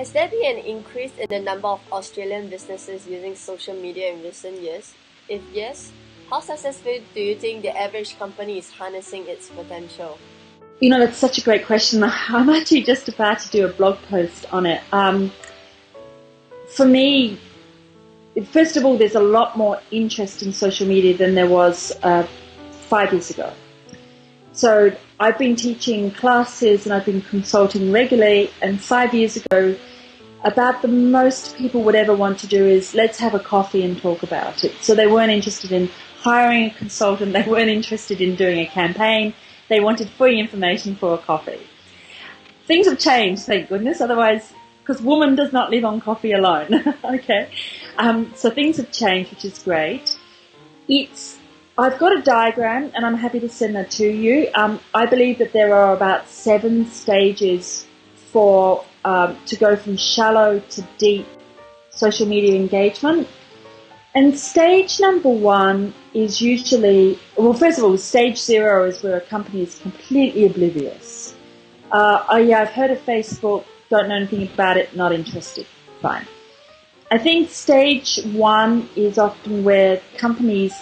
Has there been an increase in the number of Australian businesses using social media in recent years? If yes, how successful do you think the average company is harnessing its potential? That's such a great question. I'm actually just about to do a blog post on it. For me, first of all, there's a lot more interest in social media than there was 5 years ago. So I've been teaching classes and I've been consulting regularly, and 5 years ago, about the most people would ever want to do is let's have a coffee and talk about it. So they weren't interested in hiring a consultant, they weren't interested in doing a campaign, they wanted free information for a coffee. Things have changed, thank goodness, otherwise, because woman does not live on coffee alone, okay? So things have changed, which is great. I've got a diagram, and I'm happy to send that to you. I believe that there are about 7 stages to go from shallow to deep social media engagement. And stage number 1 is usually, well, first of all, stage 0 is where a company is completely oblivious. I've heard of Facebook, don't know anything about it, not interested. Fine. I think stage 1 is often where companies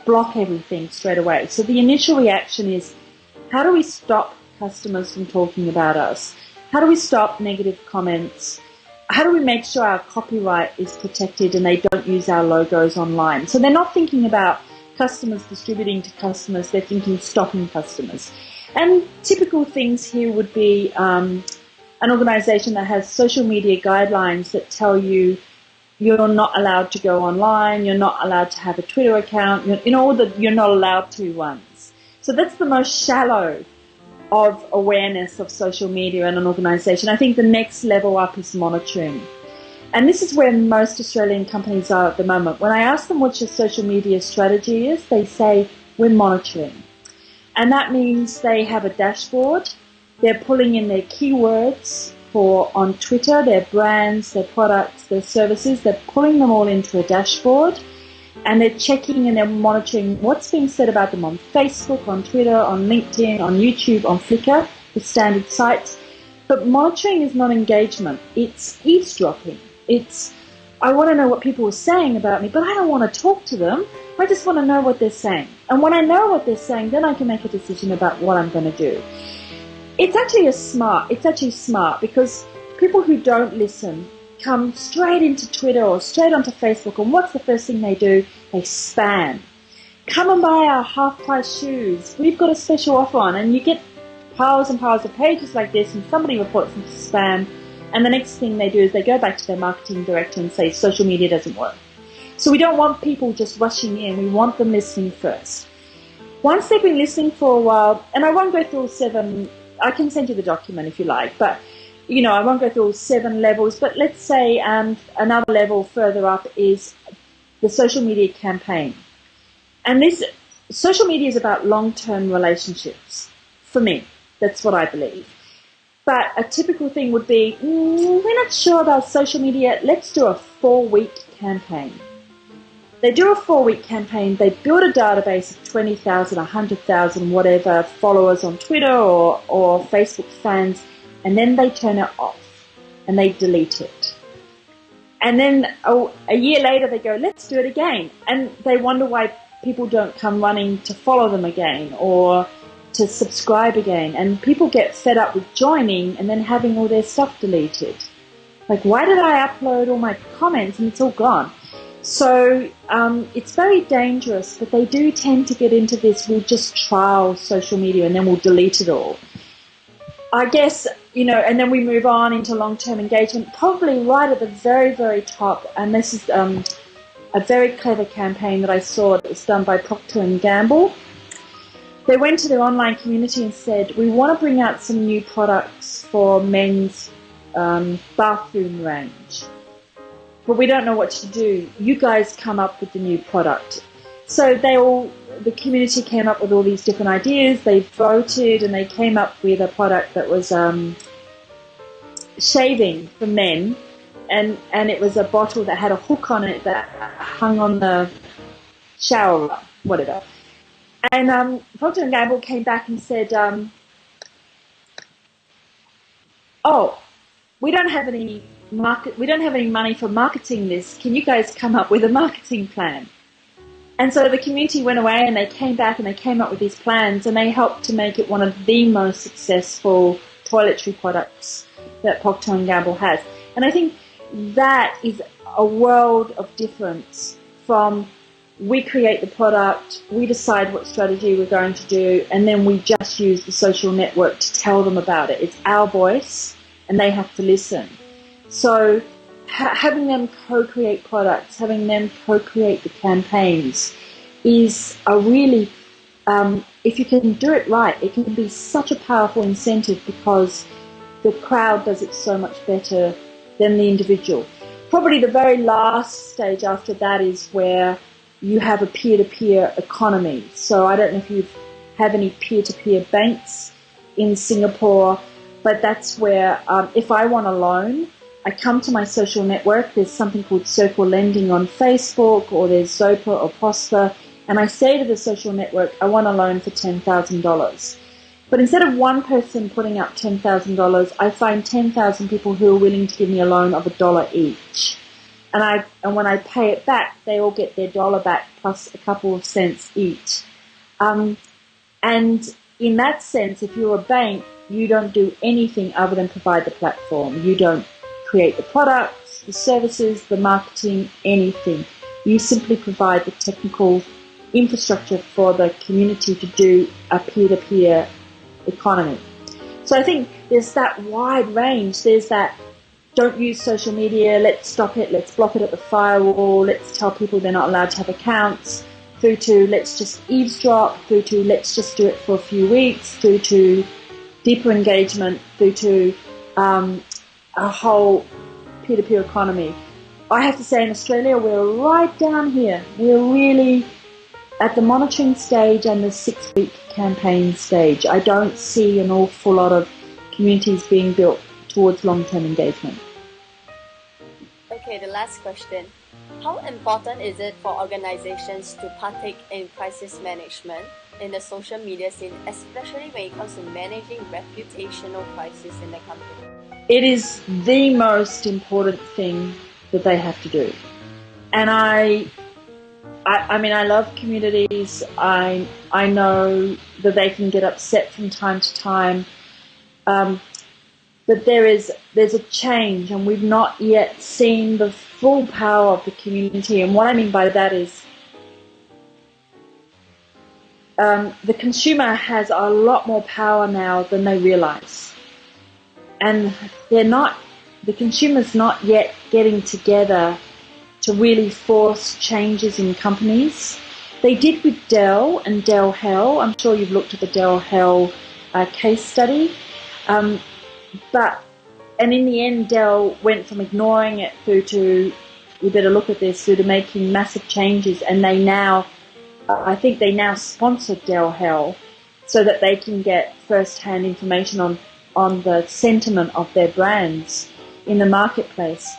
block everything straight away. So the initial reaction is, how do we stop customers from talking about us? How do we stop negative comments? How do we make sure our copyright is protected and they don't use our logos online? So they're not thinking about customers distributing to customers, they're thinking stopping customers. And typical things here would be an organization that has social media guidelines that tell you you're not allowed to go online, you're not allowed to have a Twitter account, all the you're not allowed to ones. So that's the most shallow of awareness of social media in an organization. I think the next level up is monitoring. And this is where most Australian companies are at the moment. When I ask them what your social media strategy is, they say, we're monitoring. And that means they have a dashboard, they're pulling in their keywords on Twitter, their brands, their products, their services, they're pulling them all into a dashboard, and they're checking and they're monitoring what's being said about them on Facebook, on Twitter, on LinkedIn, on YouTube, on Flickr, the standard sites. But monitoring is not engagement, it's eavesdropping. I want to know what people are saying about me, but I don't want to talk to them. I just want to know what they're saying. And when I know what they're saying, then I can make a decision about what I'm going to do. It's actually smart because people who don't listen come straight into Twitter or straight onto Facebook, and what's the first thing they do? They spam. Come and buy our half-price shoes. We've got a special offer on, and you get piles and piles of pages like this, and somebody reports them to spam, and the next thing they do is they go back to their marketing director and say social media doesn't work. So we don't want people just rushing in. We want them listening first. Once they've been listening for a while, and I won't go through all 7, I can send you the document if you like, but I won't go through all 7 levels, but let's say another level further up is the social media campaign. And this social media is about long-term relationships. For me, that's what I believe. But a typical thing would be, we're not sure about social media, let's do a 4-week campaign. They do a 4-week campaign, they build a database of 20,000, 100,000, whatever, followers on Twitter or Facebook fans, and then they turn it off and they delete it. And then a year later they go, let's do it again. And they wonder why people don't come running to follow them again or to subscribe again. And people get fed up with joining and then having all their stuff deleted. Like, why did I upload all my comments and it's all gone? So it's very dangerous, but they do tend to get into this, we'll just trial social media and then we'll delete it all. I guess, and then we move on into long-term engagement, probably right at the very, very top. And this is a very clever campaign that I saw that was done by Procter & Gamble. They went to their online community and said, we want to bring out some new products for men's bathroom range, but we don't know what to do. You guys come up with the new product. So the community came up with all these different ideas. They voted and they came up with a product that was shaving for men, and it was a bottle that had a hook on it that hung on the shower, whatever. And Procter & Gamble came back and said, we don't have any we don't have any money for marketing this. Can you guys come up with a marketing plan? And so the community went away and they came back and they came up with these plans and they helped to make it one of the most successful toiletry products that Procter & Gamble has. And I think that is a world of difference from we create the product, we decide what strategy we're going to do, and then we just use the social network to tell them about it. It's our voice and they have to listen. So having them co-create products, having them co-create the campaigns is a really, if you can do it right, it can be such a powerful incentive because the crowd does it so much better than the individual. Probably the very last stage after that is where you have a peer-to-peer economy. So I don't know if you have any peer-to-peer banks in Singapore, but that's where if I want a loan, I come to my social network. There's something called Circle Lending on Facebook, or there's Zopa or Prosper, and I say to the social network, I want a loan for $10,000. But instead of one person putting up $10,000, I find 10,000 people who are willing to give me a loan of $1 each. And when I pay it back, they all get their dollar back plus a couple of cents each. And in that sense, if you're a bank, you don't do anything other than provide the platform. You don't create the products, the services, the marketing, anything. You simply provide the technical infrastructure for the community to do a peer-to-peer economy. So I think there's that wide range. There's that don't use social media, let's stop it, let's block it at the firewall, let's tell people they're not allowed to have accounts, through to let's just eavesdrop, through to let's just do it for a few weeks, through to deeper engagement, through to a whole peer-to-peer economy. I have to say in Australia we're right down here. We're really at the monitoring stage and the 6-week campaign stage. I don't see an awful lot of communities being built towards long-term engagement. Okay, the last question. How important is it for organizations to partake in crisis management in the social media scene, especially when it comes to managing reputational crisis in the company? It is the most important thing that they have to do. And I mean, I love communities. I know that they can get upset from time to time. But there's a change, and we've not yet seen the full power of the community. And what I mean by that is the consumer has a lot more power now than they realize. And the consumer's not yet getting together to really force changes in companies. They did with Dell and Dell Hell. I'm sure you've looked at the Dell Hell case study. And in the end, Dell went from ignoring it through to, you better look at this, through to making massive changes. And they now, I think they now sponsor Dell Hell so that they can get first-hand information on the sentiment of their brands in the marketplace.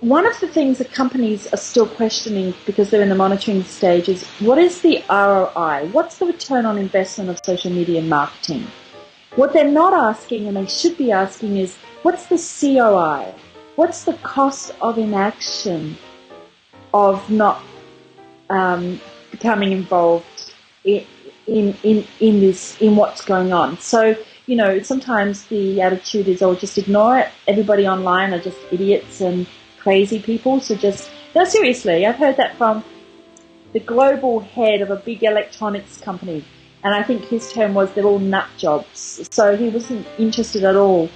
One of the things that companies are still questioning because they're in the monitoring stage is, what is the ROI? What's the return on investment of social media marketing? What they're not asking, and they should be asking, is what's the COI? What's the cost of inaction of not becoming involved in what's going on? So, you know, sometimes the attitude is, oh, just ignore it. Everybody online are just idiots and crazy people. So no, seriously, I've heard that from the global head of a big electronics company. And I think his term was, they're all nut jobs. So he wasn't interested at all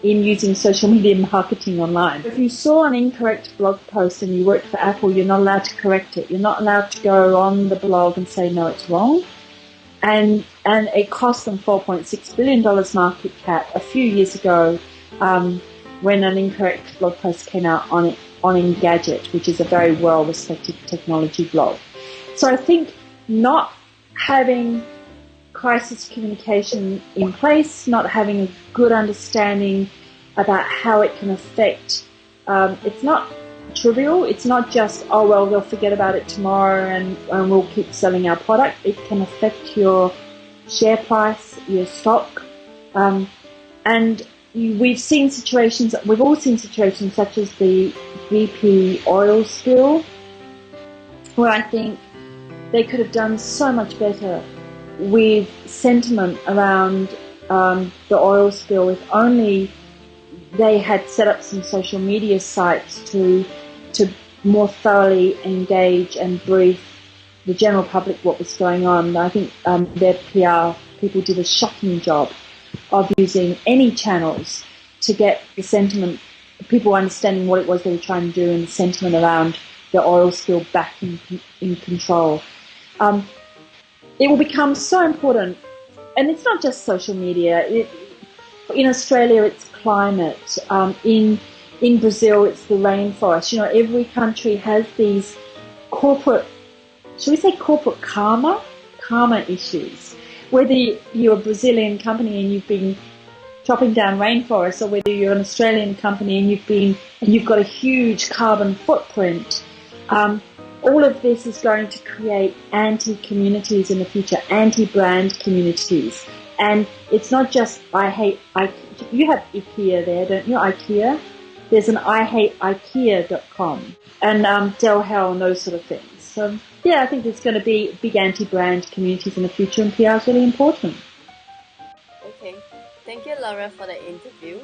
in using social media marketing online. If you saw an incorrect blog post and you worked for Apple, you're not allowed to correct it. You're not allowed to go on the blog and say, no, it's wrong. And it cost them $4.6 billion market cap a few years ago when an incorrect blog post came out on Engadget, which is a very well-respected technology blog. So I think not having crisis communication in place, not having a good understanding about how it can affect, it's not trivial. It's not just, oh, well, they'll forget about it tomorrow and we'll keep selling our product. It can affect your share price, your stock. And we've all seen situations such as the BP oil spill, where I think they could have done so much better with sentiment around the oil spill if only they had set up some social media sites to more thoroughly engage and brief the general public what was going on. I think their PR people did a shocking job of using any channels to get the sentiment, people understanding what it was they were trying to do and the sentiment around the oil spill back in control. It will become so important, and it's not just social media. In Australia, it's climate. In Brazil, it's the rainforest. Every country has these corporate, should we say corporate karma issues. Whether you're a Brazilian company and you've been chopping down rainforests, or whether you're an Australian company and you've got a huge carbon footprint, all of this is going to create anti-communities in the future, anti-brand communities. And it's not just you have IKEA there, don't you? IKEA. There's an IHateIKEA.com and Del Hell and those sort of things. So yeah, I think there's going to be big anti-brand communities in the future, and PR is really important. Okay, thank you, Laura, for the interview.